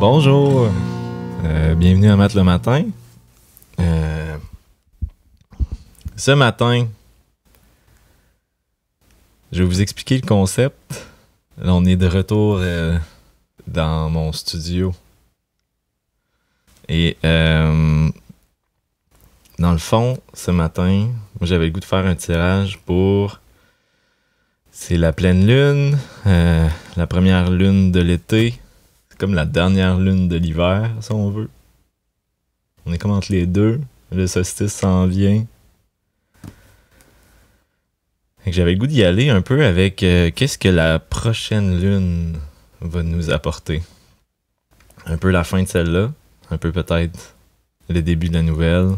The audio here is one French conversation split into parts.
Bonjour, bienvenue à Math le matin. Ce matin, je vais vous expliquer le concept. Là, on est de retour dans mon studio. Et dans le fond, ce matin, moi, j'avais le goût de faire un tirage pour... C'est la pleine lune, la première lune de l'été. C'est comme la dernière lune de l'hiver, si on veut. On est comme entre les deux. Le solstice s'en vient. J'avais le goût d'y aller un peu avec qu'est-ce que la prochaine lune va nous apporter. Un peu la fin de celle-là. Un peu peut-être le début de la nouvelle.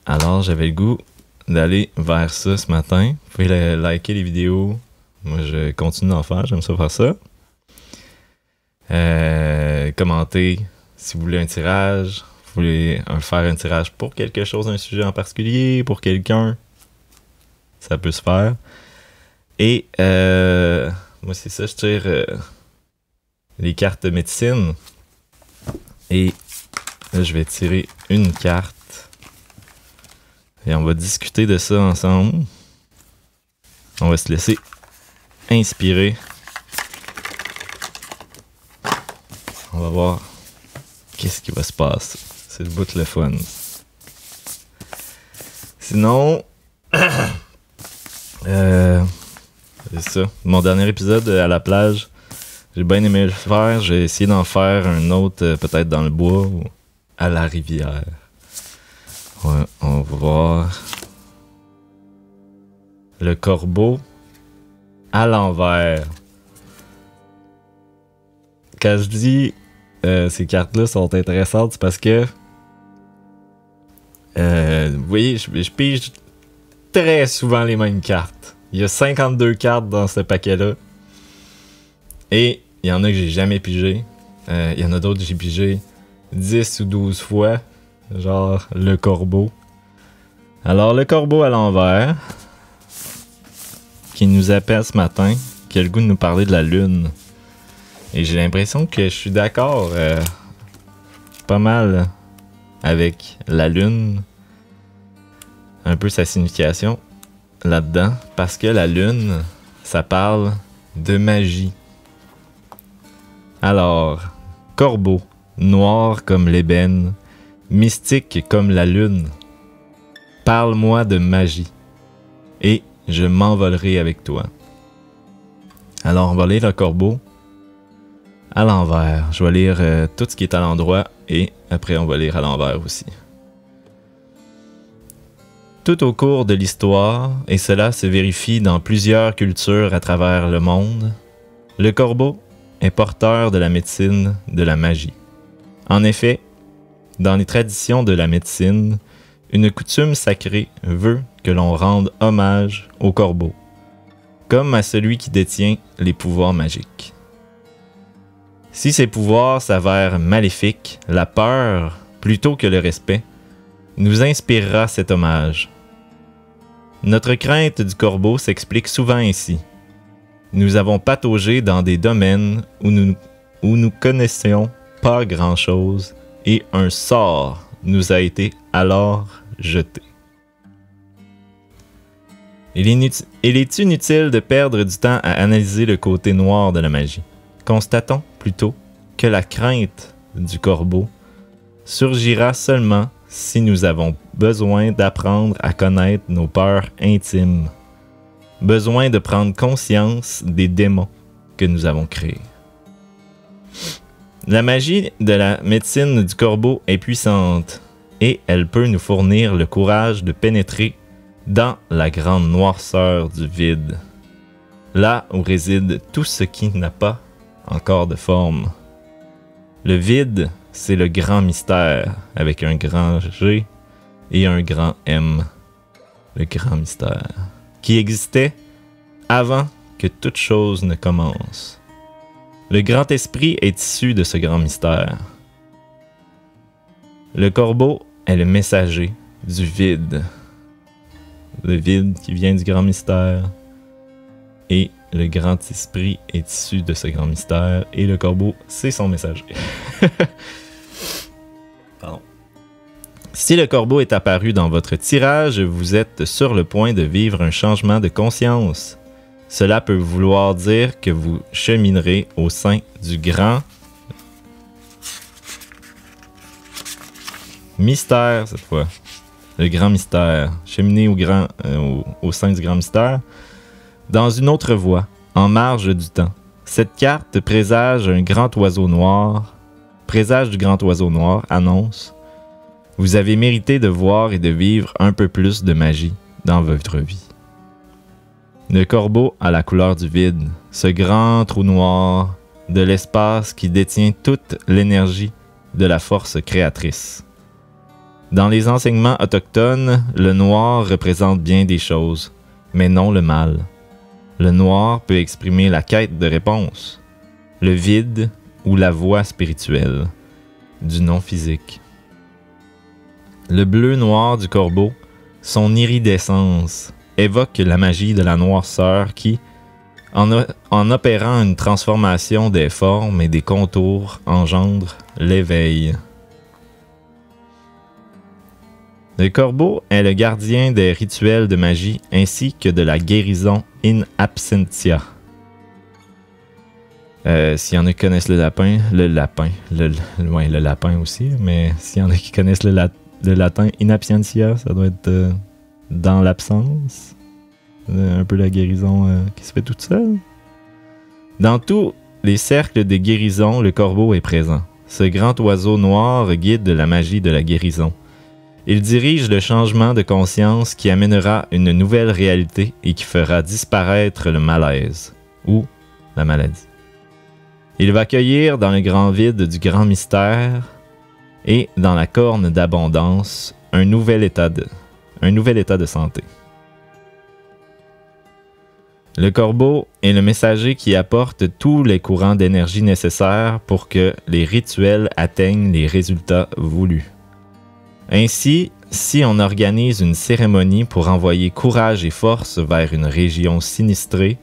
Alors, j'avais le goût d'aller vers ça ce matin. Vous pouvez liker les vidéos. Moi, je continue d'en faire. J'aime ça faire ça. Commentez si vous voulez un tirage. Vous voulez faire un tirage pour quelque chose, un sujet en particulier, pour quelqu'un. Ça peut se faire. Et moi, c'est ça. Je tire les cartes de médecine. Et là, je vais tirer une carte. Et on va discuter de ça ensemble. On va se laisser inspirer. On va voir qu'est-ce qui va se passer. C'est le bout de le fun. Sinon, c'est ça. Mon dernier épisode à la plage, j'ai bien aimé le faire. J'ai essayé d'en faire un autre peut-être dans le bois ou à la rivière. Ouais, on va voir le corbeau à l'envers. Quand je dis ces cartes-là sont intéressantes, c'est parce que vous voyez, je pige très souvent les mêmes cartes. Il y a 52 cartes dans ce paquet-là. Et il y en a que j'ai jamais pigé. Il y en a d'autres que j'ai pigé 10 ou 12 fois. Genre le corbeau. Alors le corbeau à l'envers, qui nous appelle ce matin, qui a le goût de nous parler de la lune. Et j'ai l'impression que je suis d'accord pas mal avec la lune. Un peu sa signification là-dedans. Parce que la lune, ça parle de magie. Alors, corbeau, noir comme l'ébène, mystique comme la lune, parle-moi de magie, et je m'envolerai avec toi. Alors, on va lire le corbeau à l'envers. Je vais lire tout ce qui est à l'endroit, et après, on va lire à l'envers aussi. Tout au cours de l'histoire, et cela se vérifie dans plusieurs cultures à travers le monde, le corbeau est porteur de la médecine de la magie. En effet, dans les traditions de la médecine, une coutume sacrée veut que l'on rende hommage au corbeau, comme à celui qui détient les pouvoirs magiques. Si ces pouvoirs s'avèrent maléfiques, la peur, plutôt que le respect, nous inspirera cet hommage. Notre crainte du corbeau s'explique souvent ainsi. Nous avons pataugé dans des domaines où nous connaissions pas grand-chose, et un sort nous a été alors jeté. Il est inutile de perdre du temps à analyser le côté noir de la magie. Constatons plutôt que la crainte du corbeau surgira seulement si nous avons besoin d'apprendre à connaître nos peurs intimes, besoin de prendre conscience des démons que nous avons créés. La magie de la médecine du corbeau est puissante et elle peut nous fournir le courage de pénétrer dans la grande noirceur du vide, là où réside tout ce qui n'a pas encore de forme. Le vide, c'est le grand mystère avec un grand G et un grand M. Le grand mystère qui existait avant que toute chose ne commence. Le grand esprit est issu de ce grand mystère. Le corbeau est le messager du vide. Le vide qui vient du grand mystère. Et le grand esprit est issu de ce grand mystère et le corbeau, c'est son messager. Pardon. Si le corbeau est apparu dans votre tirage, vous êtes sur le point de vivre un changement de conscience. Cela peut vouloir dire que vous cheminerez au sein du grand mystère, cette fois. Le grand mystère. Cheminer au sein du grand mystère. Dans une autre voie, en marge du temps. Cette carte présage du grand oiseau noir, annonce: vous avez mérité de voir et de vivre un peu plus de magie dans votre vie. Le corbeau a la couleur du vide, ce grand trou noir de l'espace qui détient toute l'énergie de la force créatrice. Dans les enseignements autochtones, le noir représente bien des choses, mais non le mal. Le noir peut exprimer la quête de réponse, le vide ou la voie spirituelle, du non-physique. Le bleu-noir du corbeau, son iridescence, évoque la magie de la noirceur qui, en opérant une transformation des formes et des contours, engendre l'éveil. Le corbeau est le gardien des rituels de magie ainsi que de la guérison in absentia. S'il y en a qui connaissent le lapin aussi, mais s'il y en a qui connaissent le latin in absentia, ça doit être dans l'absence. Un peu la guérison qui se fait toute seule. Dans tous les cercles de guérison, le corbeau est présent. Ce grand oiseau noir guide la magie de la guérison. Il dirige le changement de conscience qui amènera une nouvelle réalité et qui fera disparaître le malaise ou la maladie. Il va cueillir dans le grand vide du grand mystère et dans la corne d'abondance un nouvel état de santé. Le corbeau est le messager qui apporte tous les courants d'énergie nécessaires pour que les rituels atteignent les résultats voulus. Ainsi, si on organise une cérémonie pour envoyer courage et force vers une région sinistrée,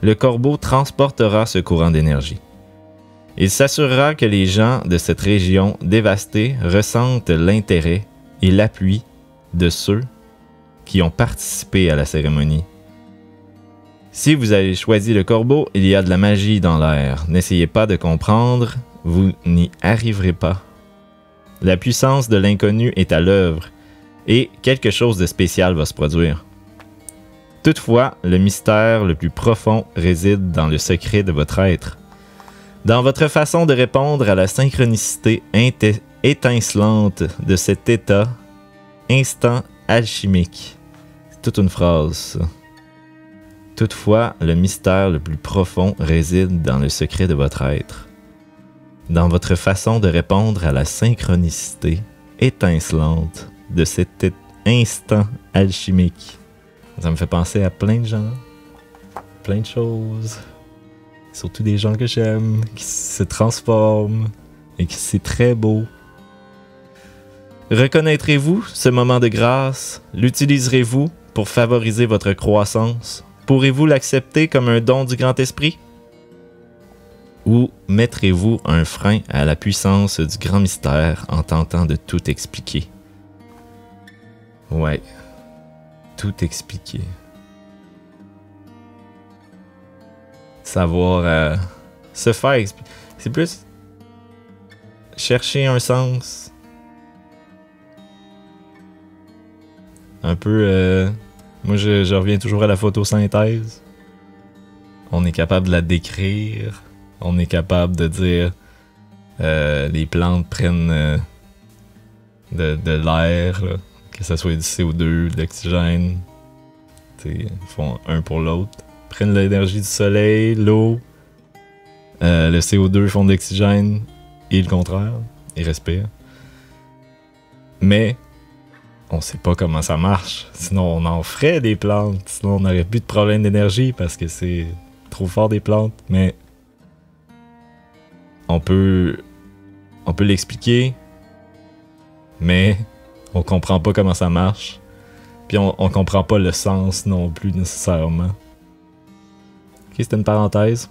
le corbeau transportera ce courant d'énergie. Il s'assurera que les gens de cette région dévastée ressentent l'intérêt et l'appui de ceux qui ont participé à la cérémonie. Si vous avez choisi le corbeau, il y a de la magie dans l'air. N'essayez pas de comprendre, vous n'y arriverez pas. La puissance de l'inconnu est à l'œuvre et quelque chose de spécial va se produire. Toutefois, le mystère le plus profond réside dans le secret de votre être. Dans votre façon de répondre à la synchronicité étincelante de cet état, instant alchimique. C'est toute une phrase, ça. Toutefois, le mystère le plus profond réside dans le secret de votre être. Dans votre façon de répondre à la synchronicité étincelante de cet instant alchimique. Ça me fait penser à plein de gens, plein de choses, surtout des gens que j'aime, qui se transforment et qui c'est très beau. Reconnaîtrez-vous ce moment de grâce? L'utiliserez-vous pour favoriser votre croissance? Pourrez-vous l'accepter comme un don du grand esprit? Ou mettrez-vous un frein à la puissance du grand mystère en tentant de tout expliquer? Ouais, tout expliquer. Savoir se faire expliquer. C'est plus chercher un sens. Un peu... moi, je reviens toujours à la photosynthèse. On est capable de la décrire. On est capable de dire les plantes prennent de l'air, là, que ce soit du CO2, de l'oxygène. Ils font un pour l'autre. Prennent l'énergie du soleil, l'eau. Le CO2 font de l'oxygène et le contraire. Ils respirent. Mais on sait pas comment ça marche. Sinon, on en ferait des plantes. Sinon, on n'aurait plus de problème d'énergie parce que c'est trop fort des plantes. Mais on peut l'expliquer, mais on comprend pas comment ça marche. Puis on comprend pas le sens non plus nécessairement. c'était une parenthèse.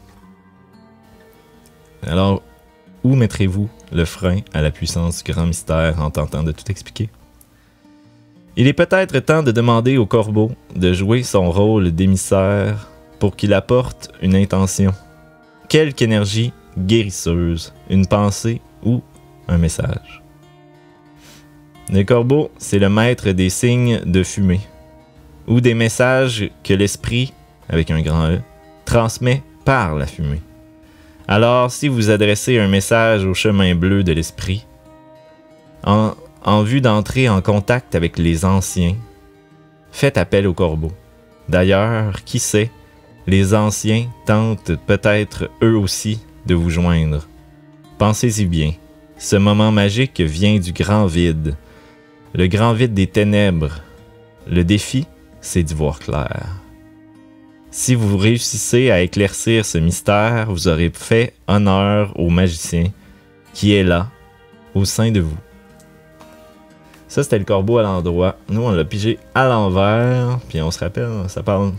Alors, où mettrez-vous le frein à la puissance du grand mystère en tentant de tout expliquer? Il est peut-être temps de demander au corbeau de jouer son rôle d'émissaire pour qu'il apporte une intention, quelque énergie guérisseuse, une pensée ou un message. Le corbeau, c'est le maître des signes de fumée, ou des messages que l'esprit, avec un grand E, transmet par la fumée. Alors, si vous adressez un message au chemin bleu de l'esprit, en vue d'entrer en contact avec les anciens, faites appel au corbeau. D'ailleurs, qui sait, les anciens tentent peut-être eux aussi de vous joindre. Pensez-y bien, ce moment magique vient du grand vide, le grand vide des ténèbres. Le défi, c'est d'y voir clair. Si vous réussissez à éclaircir ce mystère, vous aurez fait honneur au magicien qui est là, au sein de vous. Ça, c'était le corbeau à l'endroit. Nous, on l'a pigé à l'envers, puis on se rappelle, ça parle...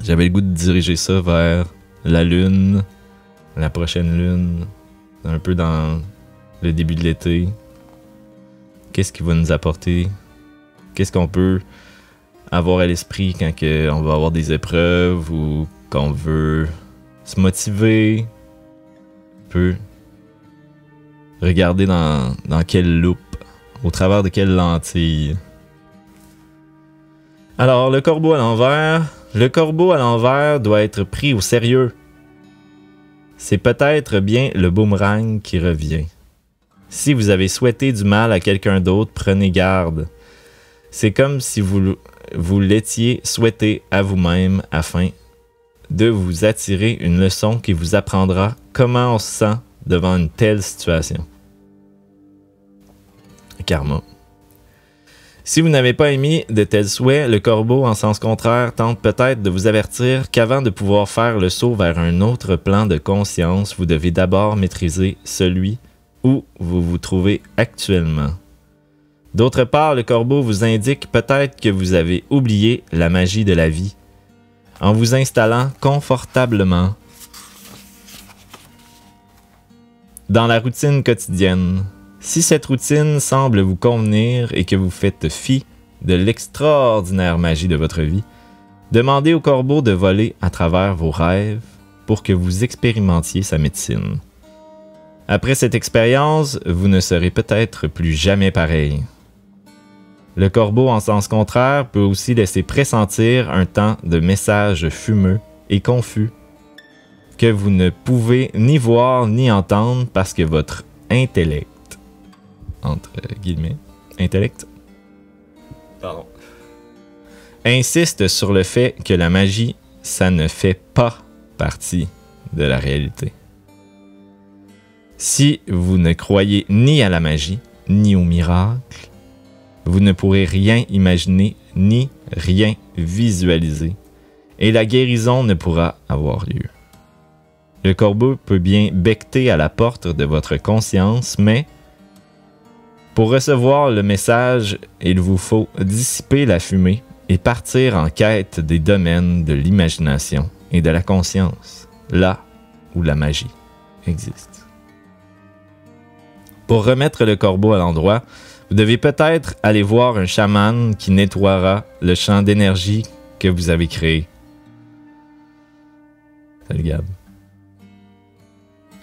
J'avais le goût de diriger ça vers la lune, la prochaine lune, un peu dans le début de l'été. Qu'est-ce qui va nous apporter? Qu'est-ce qu'on peut avoir à l'esprit quand on va avoir des épreuves ou qu'on veut se motiver? On peut regarder dans quelle loupe, au travers de quelle lentille. Alors, le corbeau à l'envers. Le corbeau à l'envers doit être pris au sérieux. C'est peut-être bien le boomerang qui revient. Si vous avez souhaité du mal à quelqu'un d'autre, prenez garde. C'est comme si vous l'étiez souhaité à vous-même afin de vous attirer une leçon qui vous apprendra comment on se sent devant une telle situation. Karma. Si vous n'avez pas émis de tels souhaits, le corbeau, en sens contraire, tente peut-être de vous avertir qu'avant de pouvoir faire le saut vers un autre plan de conscience, vous devez d'abord maîtriser celui où vous vous trouvez actuellement. D'autre part, le corbeau vous indique peut-être que vous avez oublié la magie de la vie en vous installant confortablement dans la routine quotidienne. Si cette routine semble vous convenir et que vous faites fi de l'extraordinaire magie de votre vie, demandez au corbeau de voler à travers vos rêves pour que vous expérimentiez sa médecine. Après cette expérience, vous ne serez peut-être plus jamais pareil. Le corbeau, en sens contraire, peut aussi laisser pressentir un temps de messages fumeux et confus que vous ne pouvez ni voir ni entendre parce que votre intellect, entre guillemets, intellect, pardon, insiste sur le fait que la magie, ça ne fait pas partie de la réalité. Si vous ne croyez ni à la magie, ni au miracle, vous ne pourrez rien imaginer, ni rien visualiser, et la guérison ne pourra avoir lieu. Le corbeau peut bien becqueter à la porte de votre conscience, mais pour recevoir le message, il vous faut dissiper la fumée et partir en quête des domaines de l'imagination et de la conscience, là où la magie existe. Pour remettre le corbeau à l'endroit, vous devez peut-être aller voir un chaman qui nettoiera le champ d'énergie que vous avez créé. Salut Gab.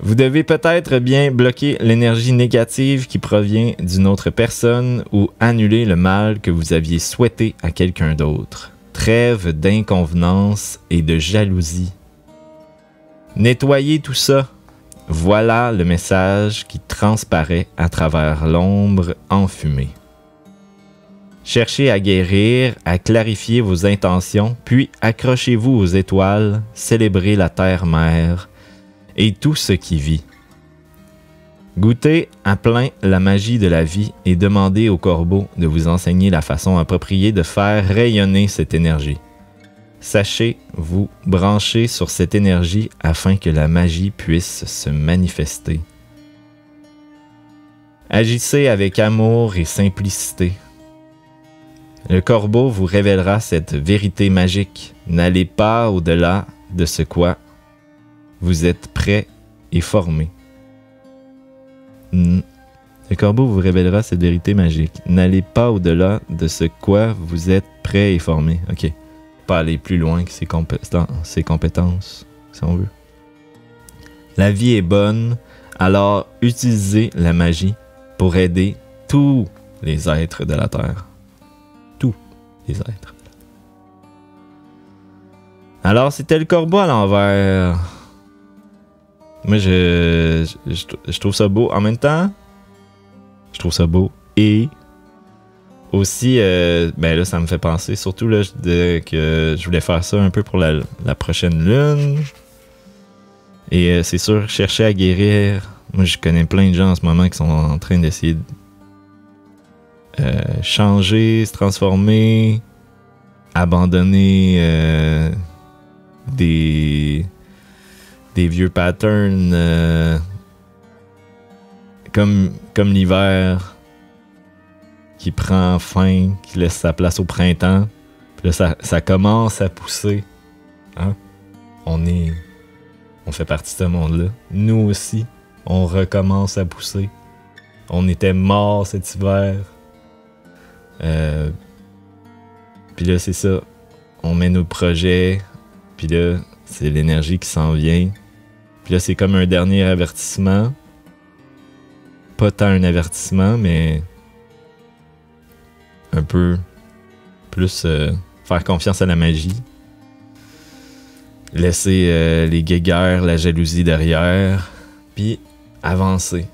Vous devez peut-être bien bloquer l'énergie négative qui provient d'une autre personne ou annuler le mal que vous aviez souhaité à quelqu'un d'autre. Trêve d'inconvenance et de jalousie. Nettoyez tout ça. Voilà le message qui transparaît à travers l'ombre enfumée. Cherchez à guérir, à clarifier vos intentions, puis accrochez-vous aux étoiles, célébrez la terre-mère et tout ce qui vit. Goûtez à plein la magie de la vie et demandez au corbeau de vous enseigner la façon appropriée de faire rayonner cette énergie. Sachez vous brancher sur cette énergie afin que la magie puisse se manifester. Agissez avec amour et simplicité. Le corbeau vous révélera cette vérité magique. N'allez pas au-delà de ce quoi vous êtes prêt et formé. Le corbeau vous révélera cette vérité magique. N'allez pas au-delà de ce quoi vous êtes prêt et formé. OK. Pas aller plus loin que ses compétences, si on veut. La vie est bonne, alors utilisez la magie pour aider tous les êtres de la Terre. Tous les êtres. Alors, c'était le corbeau à l'envers. Moi, je trouve ça beau. En même temps, je trouve ça beau. Et aussi, ben là, ça me fait penser, surtout là, que je voulais faire ça un peu pour la prochaine lune. Et c'est sûr, chercher à guérir. Moi, je connais plein de gens en ce moment qui sont en train d'essayer de changer, se transformer, abandonner des vieux patterns comme l'hiver qui prend fin, qui laisse sa place au printemps. Puis là, ça commence à pousser. Hein? On fait partie de ce monde-là. Nous aussi, on recommence à pousser. On était morts cet hiver. Puis là, c'est ça. On met nos projets. Puis là, c'est l'énergie qui s'en vient. Puis là, c'est comme un dernier avertissement. Pas tant un avertissement, mais un peu plus faire confiance à la magie. Laisser les guéguerres, la jalousie derrière, puis avancer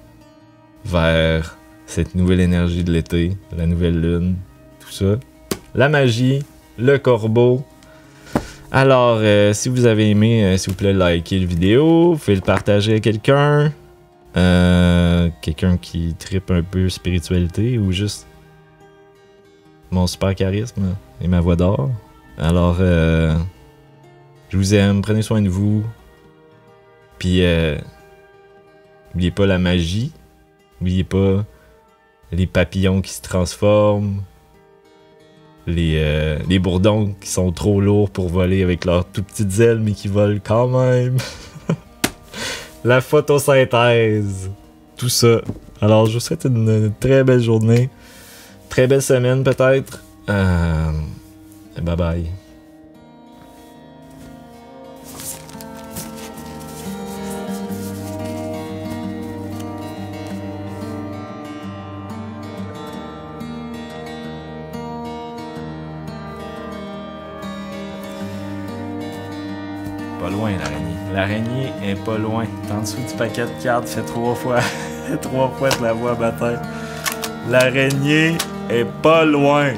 vers cette nouvelle énergie de l'été, la nouvelle lune, tout ça. La magie, le corbeau. Alors, si vous avez aimé, s'il vous plaît, likez la vidéo, vous pouvez le partager à quelqu'un. Quelqu'un qui trippe un peu spiritualité ou juste mon super charisme et ma voix d'or. Alors, je vous aime, prenez soin de vous. Puis, n'oubliez pas la magie. N'oubliez pas les papillons qui se transforment. Les bourdons qui sont trop lourds pour voler avec leurs tout petites ailes, mais qui volent quand même. La photosynthèse. Tout ça. Alors, je vous souhaite une très belle journée. Très belle semaine, peut-être. Bye bye. Pas loin l'araignée. L'araignée est pas loin. En dessous du paquet de cartes, fait 3 fois. 3 fois de la voix matin. L'araignée est pas loin.